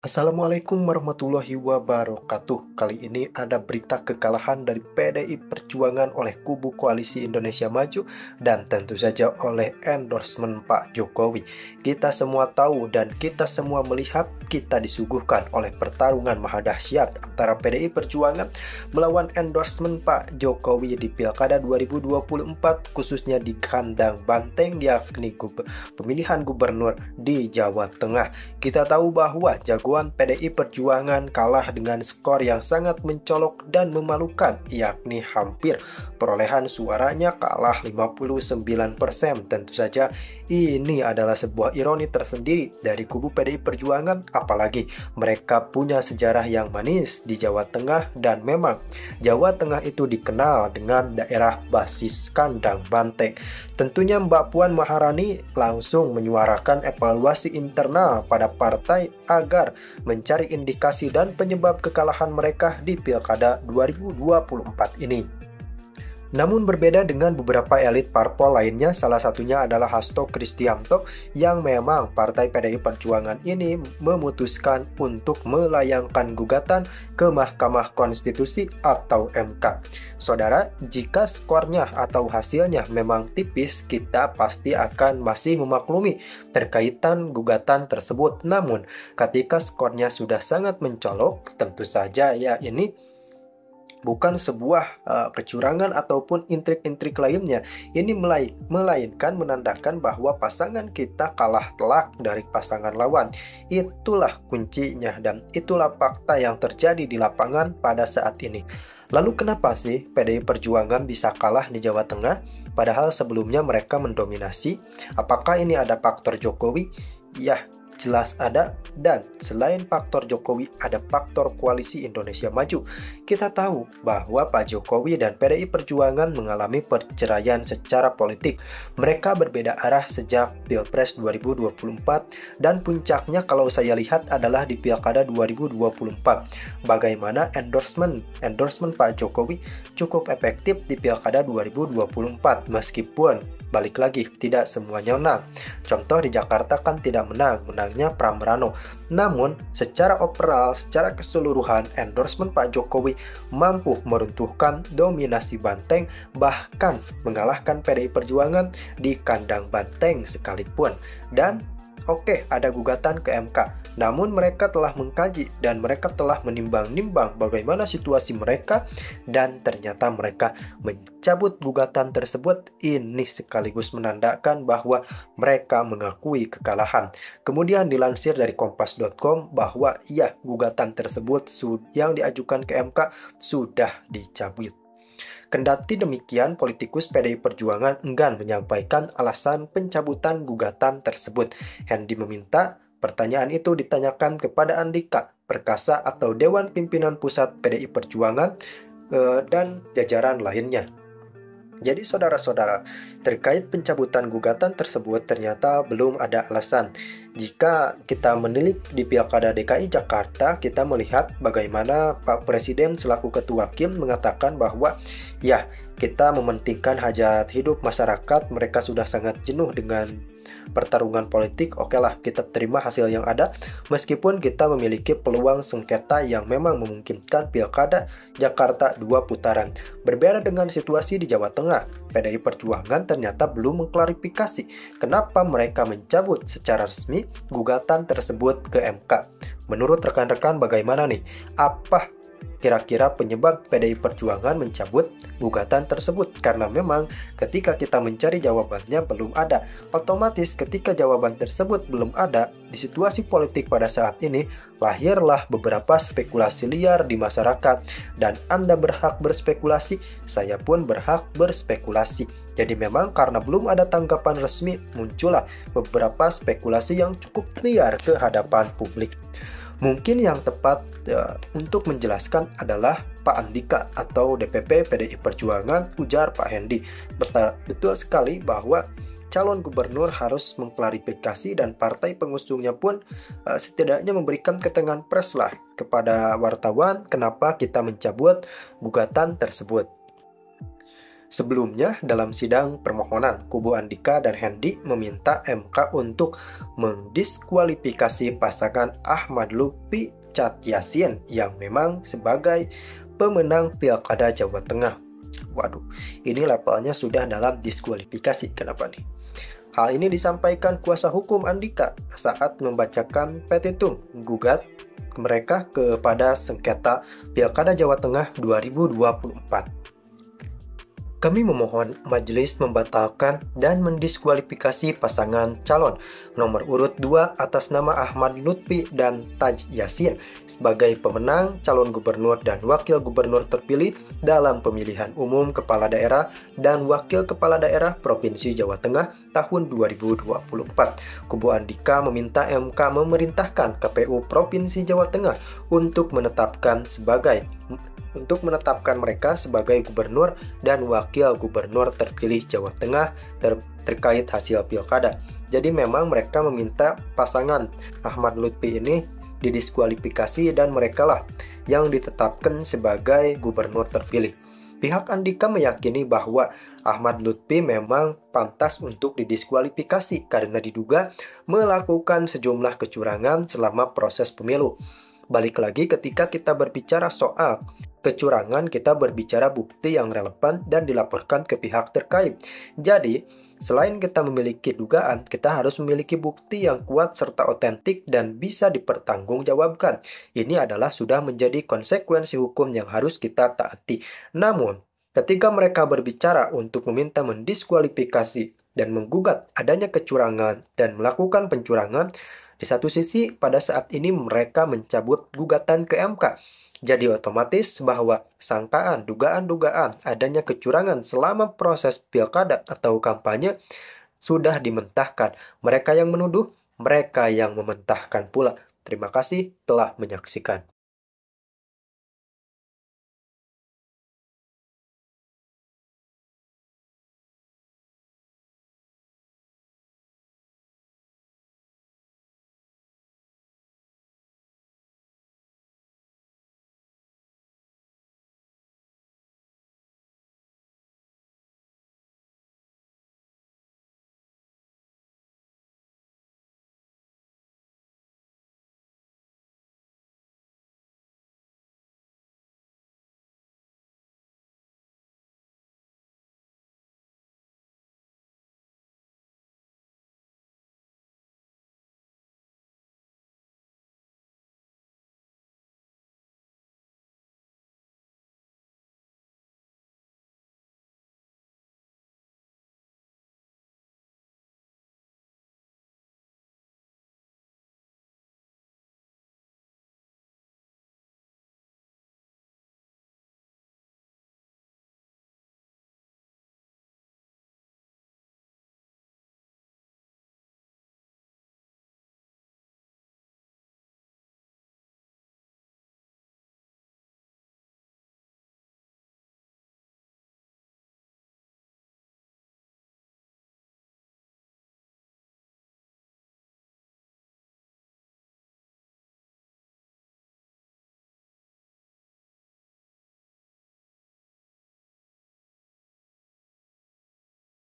Assalamualaikum warahmatullahi wabarakatuh. Kali ini ada berita kekalahan dari PDI Perjuangan oleh kubu Koalisi Indonesia Maju dan tentu saja oleh endorsement Pak Jokowi. Kita semua tahu dan kita semua melihat kita disuguhkan oleh pertarungan maha dahsyat antara PDI Perjuangan melawan endorsement Pak Jokowi di Pilkada 2024, khususnya di kandang banteng yakni pemilihan gubernur di Jawa Tengah. Kita tahu bahwa jagoan PDI Perjuangan kalah dengan skor yang sangat mencolok dan memalukan, yakni hampir perolehan suaranya kalah 59%. Tentu saja ini adalah sebuah ironi tersendiri dari kubu PDI Perjuangan, apalagi mereka punya sejarah yang manis di Jawa Tengah dan memang Jawa Tengah itu dikenal dengan daerah basis kandang banteng. Tentunya Mbak Puan Maharani langsung menyuarakan evaluasi internal pada partai agar mencari indikasi dan penyebab kekalahan mereka di Pilkada 2024 ini. Namun berbeda dengan beberapa elit parpol lainnya, salah satunya adalah Hasto Kristianto yang memang partai PDI Perjuangan ini memutuskan untuk melayangkan gugatan ke Mahkamah Konstitusi atau MK. Saudara, jika skornya atau hasilnya memang tipis, kita pasti akan masih memaklumi terkaitan gugatan tersebut. Namun, ketika skornya sudah sangat mencolok, tentu saja ya ini bukan sebuah kecurangan ataupun intrik-intrik lainnya. Ini melainkan menandakan bahwa pasangan kita kalah telak dari pasangan lawan. Itulah kuncinya dan itulah fakta yang terjadi di lapangan pada saat ini. Lalu kenapa sih PDI Perjuangan bisa kalah di Jawa Tengah padahal sebelumnya mereka mendominasi? Apakah ini ada faktor Jokowi? Ya, jelas ada, dan selain faktor Jokowi ada faktor Koalisi Indonesia Maju. Kita tahu bahwa Pak Jokowi dan PDI Perjuangan mengalami perceraian secara politik. Mereka berbeda arah sejak Pilpres 2024 dan puncaknya kalau saya lihat adalah di Pilkada 2024. Bagaimana endorsement Pak Jokowi cukup efektif di Pilkada 2024 meskipun balik lagi tidak semuanya menang. Contoh di Jakarta kan tidak menangnya Pramberano. Namun secara overall, secara keseluruhan endorsement Pak Jokowi mampu meruntuhkan dominasi banteng, bahkan mengalahkan PDI Perjuangan di kandang banteng sekalipun. Dan oke, ada gugatan ke MK. Namun mereka telah mengkaji dan mereka telah menimbang-nimbang bagaimana situasi mereka dan ternyata mereka mencabut gugatan tersebut. Ini sekaligus menandakan bahwa mereka mengakui kekalahan. Kemudian dilansir dari kompas.com bahwa ya, gugatan tersebut yang diajukan ke MK sudah dicabut. Kendati demikian, politikus PDI Perjuangan enggan menyampaikan alasan pencabutan gugatan tersebut. Hendi meminta pertanyaan itu ditanyakan kepada Andika Perkasa atau Dewan Pimpinan Pusat PDI Perjuangan dan jajaran lainnya. Jadi saudara-saudara, terkait pencabutan gugatan tersebut ternyata belum ada alasan. Jika kita menilik di Pilkada DKI Jakarta, kita melihat bagaimana Pak Presiden selaku Ketua KIM mengatakan bahwa ya, kita mementingkan hajat hidup masyarakat, mereka sudah sangat jenuh dengan pertarungan politik. Oke lah, kita terima hasil yang ada meskipun kita memiliki peluang sengketa yang memang memungkinkan Pilkada Jakarta 2 putaran. Berbeda dengan situasi di Jawa Tengah, PDI Perjuangan ternyata belum mengklarifikasi kenapa mereka mencabut secara resmi gugatan tersebut ke MK. Menurut rekan-rekan bagaimana nih? Apa kira-kira penyebab PDI Perjuangan mencabut gugatan tersebut? Karena memang ketika kita mencari jawabannya belum ada. Otomatis ketika jawaban tersebut belum ada, di situasi politik pada saat ini lahirlah beberapa spekulasi liar di masyarakat. Dan Anda berhak berspekulasi, saya pun berhak berspekulasi. Jadi memang karena belum ada tanggapan resmi, muncullah beberapa spekulasi yang cukup liar ke hadapan publik. Mungkin yang tepat untuk menjelaskan adalah Pak Andika atau DPP PDI Perjuangan, ujar Pak Hendi. Betul sekali bahwa calon gubernur harus mengklarifikasi dan partai pengusungnya pun setidaknya memberikan keterangan pers lah kepada wartawan kenapa kita mencabut gugatan tersebut. Sebelumnya, dalam sidang permohonan, kubu Andika dan Hendi meminta MK untuk mendiskualifikasi pasangan Ahmad Lutfi Chat Yasin yang memang sebagai pemenang Pilkada Jawa Tengah. Waduh, ini levelnya sudah dalam diskualifikasi. Kenapa nih? Hal ini disampaikan kuasa hukum Andika saat membacakan petitum gugat mereka kepada sengketa Pilkada Jawa Tengah 2024. Kami memohon majelis membatalkan dan mendiskualifikasi pasangan calon nomor urut 2 atas nama Ahmad Lutfi dan Taj Yasin sebagai pemenang calon gubernur dan wakil gubernur terpilih dalam pemilihan umum kepala daerah dan wakil kepala daerah Provinsi Jawa Tengah tahun 2024. Kubu Andika meminta MK memerintahkan KPU Provinsi Jawa Tengah untuk menetapkan mereka sebagai gubernur dan wakil gubernur terpilih Jawa Tengah terkait hasil pilkada. Jadi memang mereka meminta pasangan Ahmad Lutfi ini didiskualifikasi dan merekalah yang ditetapkan sebagai gubernur terpilih. Pihak Andika meyakini bahwa Ahmad Lutfi memang pantas untuk didiskualifikasi karena diduga melakukan sejumlah kecurangan selama proses pemilu. Balik lagi ketika kita berbicara soal kecurangan, kita berbicara bukti yang relevan dan dilaporkan ke pihak terkait. Jadi, selain kita memiliki dugaan, kita harus memiliki bukti yang kuat serta otentik dan bisa dipertanggungjawabkan. Ini adalah sudah menjadi konsekuensi hukum yang harus kita taati. Namun, ketika mereka berbicara untuk meminta mendiskualifikasi dan menggugat adanya kecurangan dan melakukan pencurangan, di satu sisi pada saat ini mereka mencabut gugatan ke MK. Jadi otomatis bahwa sangkaan, dugaan-dugaan adanya kecurangan selama proses pilkada atau kampanye sudah dimentahkan. Mereka yang menuduh, mereka yang mementahkan pula. Terima kasih telah menyaksikan.